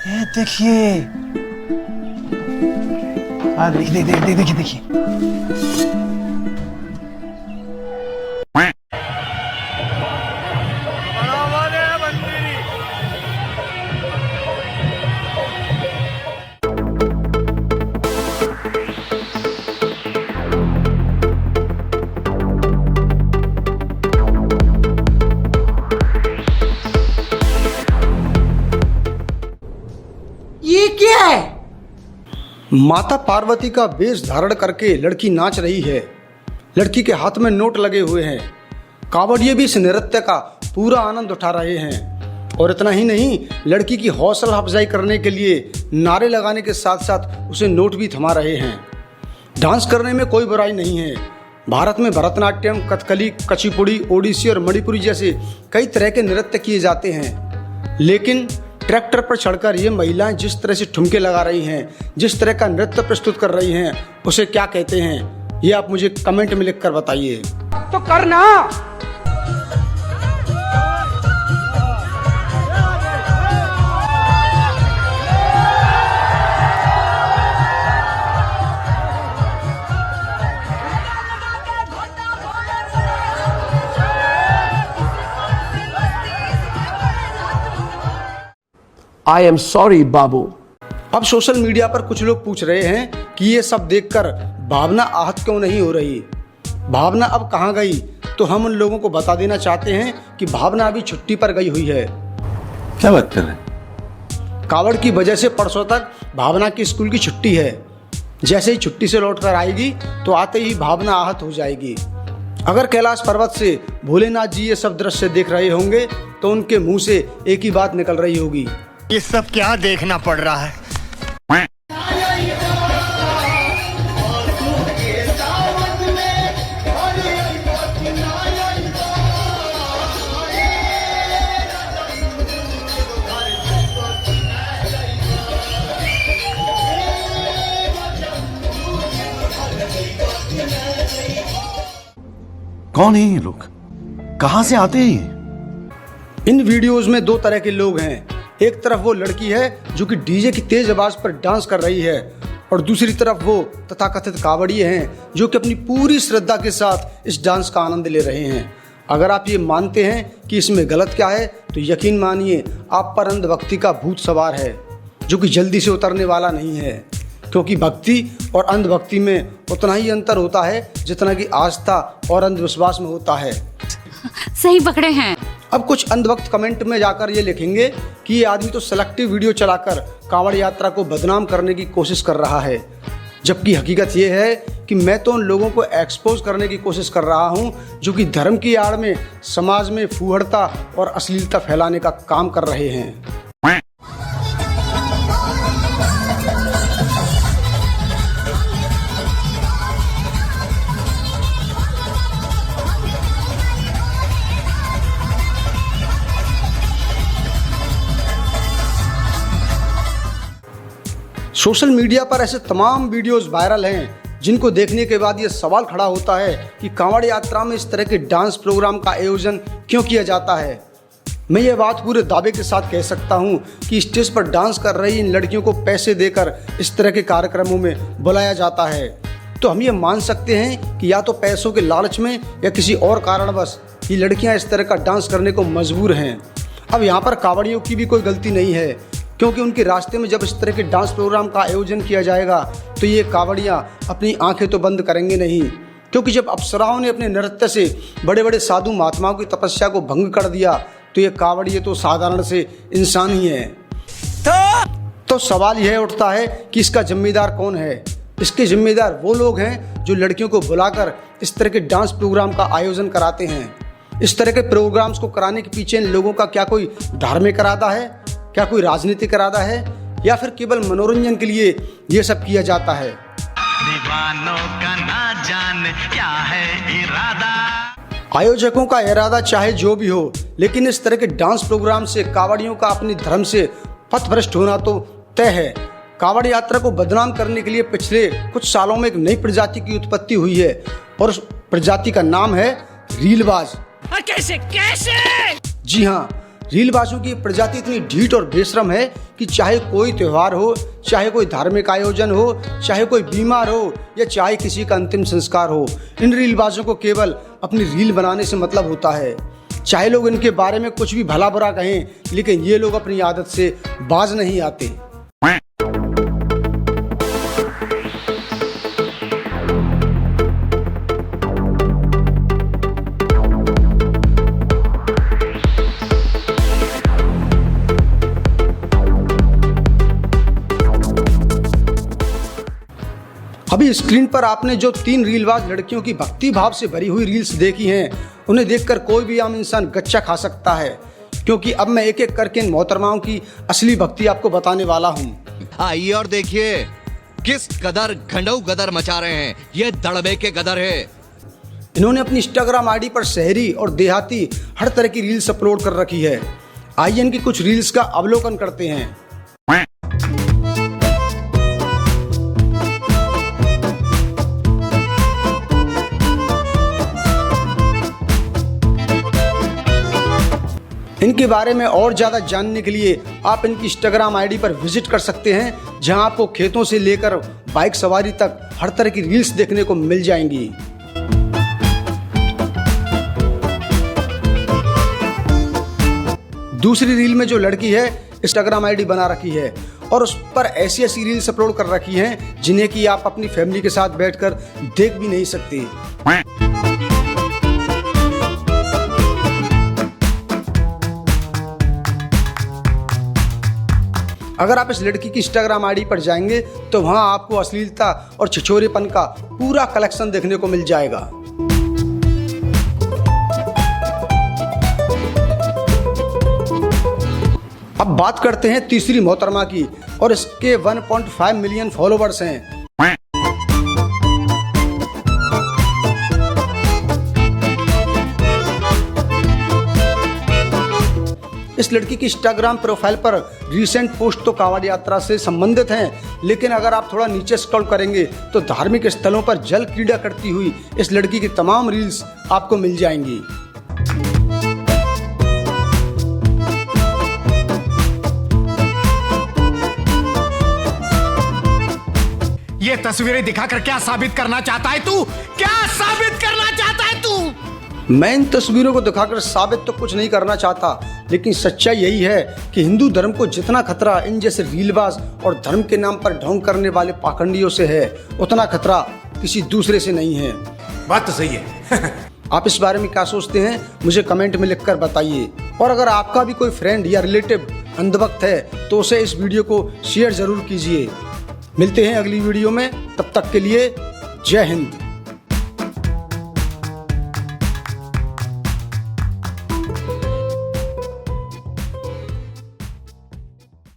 देखिए, हाँ देखिए। ये क्या है? माता पार्वती का वेश धारण करके लड़की नाच रही है। लड़की के हाथ में नोट लगे हुए हैं। कांवड़िये भी इस नृत्य का पूरा आनंद उठा रहे हैं। और इतना ही नहीं, लड़की की हौसला अफजाई करने के लिए नारे लगाने के साथ साथ उसे नोट भी थमा रहे हैं। डांस करने में कोई बुराई नहीं है। भारत में भरतनाट्यम, कथकली, कुचिपुड़ी, ओडिसी और मणिपुरी जैसे कई तरह के नृत्य किए जाते हैं, लेकिन ट्रैक्टर पर चढ़कर ये महिलाएं जिस तरह से ठुमके लगा रही हैं, जिस तरह का नृत्य प्रस्तुत कर रही हैं, उसे क्या कहते हैं, ये आप मुझे कमेंट में लिखकर बताइए। तो करना। I am sorry, बाबू। अब सोशल मीडिया पर कुछ लोग पूछ रहे हैं कि ये सब देखकर भावना आहत क्यों नहीं हो रही। भावना अब कहाँ गई? तो हम उन लोगों को बता देना चाहते हैं कि भावना अभी छुट्टी पर गई हुई है। क्या बात कर रहे हैं? कावड़ की वजह से परसों तक भावना की स्कूल की छुट्टी है। जैसे ही छुट्टी से लौटकर आएगी तो आते ही भावना आहत हो जाएगी। अगर कैलाश पर्वत से भोलेनाथ जी ये सब दृश्य देख रहे होंगे तो उनके मुंह से एक ही बात निकल रही होगी, ये सब क्या देखना पड़ रहा है। कौन है ये लोग? कहां से आते हैं ये? इन वीडियोस में दो तरह के लोग हैं। एक तरफ वो लड़की है जो कि डीजे की तेज आवाज पर डांस कर रही है, और दूसरी तरफ वो तथाकथित कावड़िये हैं जो कि अपनी पूरी श्रद्धा के साथ इस डांस का आनंद ले रहे हैं। अगर आप ये मानते हैं कि इसमें गलत क्या है तो यकीन मानिए आप पर अंधभक्ति का भूत सवार है, जो कि जल्दी से उतरने वाला नहीं है। क्योंकि भक्ति और अंधभक्ति में उतना ही अंतर होता है जितना कि आस्था और अंधविश्वास में होता है। सही पकड़े हैं। अब कुछ अंधभक्त कमेंट में जाकर ये लिखेंगे कि ये आदमी तो सेलेक्टिव वीडियो चलाकर कांवड़ यात्रा को बदनाम करने की कोशिश कर रहा है, जबकि हकीकत ये है कि मैं तो उन लोगों को एक्सपोज करने की कोशिश कर रहा हूँ जो कि धर्म की आड़ में समाज में फूहड़ता और अश्लीलता फैलाने का काम कर रहे हैं। सोशल मीडिया पर ऐसे तमाम वीडियोस वायरल हैं जिनको देखने के बाद ये सवाल खड़ा होता है कि कांवड़ यात्रा में इस तरह के डांस प्रोग्राम का आयोजन क्यों किया जाता है। मैं ये बात पूरे दावे के साथ कह सकता हूँ कि स्टेज पर डांस कर रही इन लड़कियों को पैसे देकर इस तरह के कार्यक्रमों में बुलाया जाता है। तो हम ये मान सकते हैं कि या तो पैसों के लालच में या किसी और कारणवश ये लड़कियाँ इस तरह का डांस करने को मजबूर हैं। अब यहाँ पर कांवड़ियों की भी कोई गलती नहीं है, क्योंकि उनके रास्ते में जब इस तरह के डांस प्रोग्राम का आयोजन किया जाएगा तो ये कांवड़ियाँ अपनी आंखें तो बंद करेंगे नहीं, क्योंकि जब अप्सराओं ने अपने नृत्य से बड़े बड़े साधु महात्माओं की तपस्या को भंग कर दिया तो ये कांवड़िये तो साधारण से इंसान ही हैं। तो सवाल यह उठता है कि इसका जिम्मेदार कौन है? इसके जिम्मेदार वो लोग हैं जो लड़कियों को बुलाकर इस तरह के डांस प्रोग्राम का आयोजन कराते हैं। इस तरह के प्रोग्राम्स को कराने के पीछे इन लोगों का क्या कोई धार्मिक इरादा है, क्या कोई राजनीतिक इरादा है, या फिर केवल मनोरंजन के लिए ये सब किया जाता है? दीवानों का ना जाने क्या है इरादा। आयोजकों का इरादा चाहे जो भी हो, लेकिन इस तरह के डांस प्रोग्राम से कांवड़ियों का अपने धर्म से पथभ्रष्ट होना तो तय है। कांवड़ यात्रा को बदनाम करने के लिए पिछले कुछ सालों में एक नई प्रजाति की उत्पत्ति हुई है, और उस प्रजाति का नाम है रीलबाज। कैसे कैसे? जी हाँ, रीलबाजों की प्रजाति इतनी ढीठ और बेशरम है कि चाहे कोई त्यौहार हो, चाहे कोई धार्मिक आयोजन हो, चाहे कोई बीमार हो या चाहे किसी का अंतिम संस्कार हो, इन रीलबाजों को केवल अपनी रील बनाने से मतलब होता है। चाहे लोग इनके बारे में कुछ भी भला बुरा कहें, लेकिन ये लोग अपनी आदत से बाज नहीं आते। अभी स्क्रीन पर आपने जो 3 रीलबाज लड़कियों की भक्ति भाव से भरी हुई रील्स देखी हैं, उन्हें देखकर कोई भी आम इंसान गच्चा खा सकता है, क्योंकि अब मैं एक एक करके इन मोहतरमाओं की असली भक्ति आपको बताने वाला हूँ। आइए और देखिए किस कदर घंडऊ गदर मचा रहे हैं, ये दड़बे के गदर है। इन्होंने अपनी इंस्टाग्राम आईडी पर शहरी और देहाती हर तरह की रील्स अपलोड कर रखी है। आइए इनकी कुछ रील्स का अवलोकन करते हैं। इनके बारे में और ज़्यादा जानने के लिए आप इनकी इंस्टाग्राम आईडी पर विजिट कर सकते हैं, जहां आपको खेतों से लेकर बाइक सवारी तक हर तरह की रील्स देखने को मिल जाएंगी। दूसरी रील में जो लड़की है इंस्टाग्राम आईडी बना रखी है और उस पर ऐसी ऐसी रील्स अपलोड कर रखी हैं जिन्हें कि आप अपनी फैमिली के साथ बैठकर देख भी नहीं सकते। अगर आप इस लड़की की इंस्टाग्राम आईडी पर जाएंगे तो वहां आपको अश्लीलता और छिछोरेपन का पूरा कलेक्शन देखने को मिल जाएगा। अब बात करते हैं तीसरी मोहतरमा की, और इसके 1.5 मिलियन फॉलोवर्स हैं। इस लड़की की इंस्टाग्राम प्रोफाइल पर रीसेंट पोस्ट तो कांवड़ यात्रा से संबंधित हैं, लेकिन अगर आप थोड़ा नीचे स्क्रॉल करेंगे तो धार्मिक स्थलों पर जल क्रीड़ा करती हुई इस लड़की की तमाम रील्स आपको मिल जाएंगी। ये तस्वीरें दिखाकर क्या साबित करना चाहता है तू? क्या साबित करना चाहता है तू? मैं इन तस्वीरों को दिखाकर साबित तो कुछ नहीं करना चाहता, लेकिन सच्चाई यही है कि हिंदू धर्म को जितना खतरा इन जैसे रीलबाज और धर्म के नाम पर ढोंग करने वाले पाखंडियों से है, उतना खतरा किसी दूसरे से नहीं है। बात तो सही है। आप इस बारे में क्या सोचते हैं, मुझे कमेंट में लिखकर बताइए। और अगर आपका भी कोई फ्रेंड या रिलेटिव अंधभक्त है तो उसे इस वीडियो को शेयर जरूर कीजिए। मिलते हैं अगली वीडियो में, तब तक के लिए जय हिंद।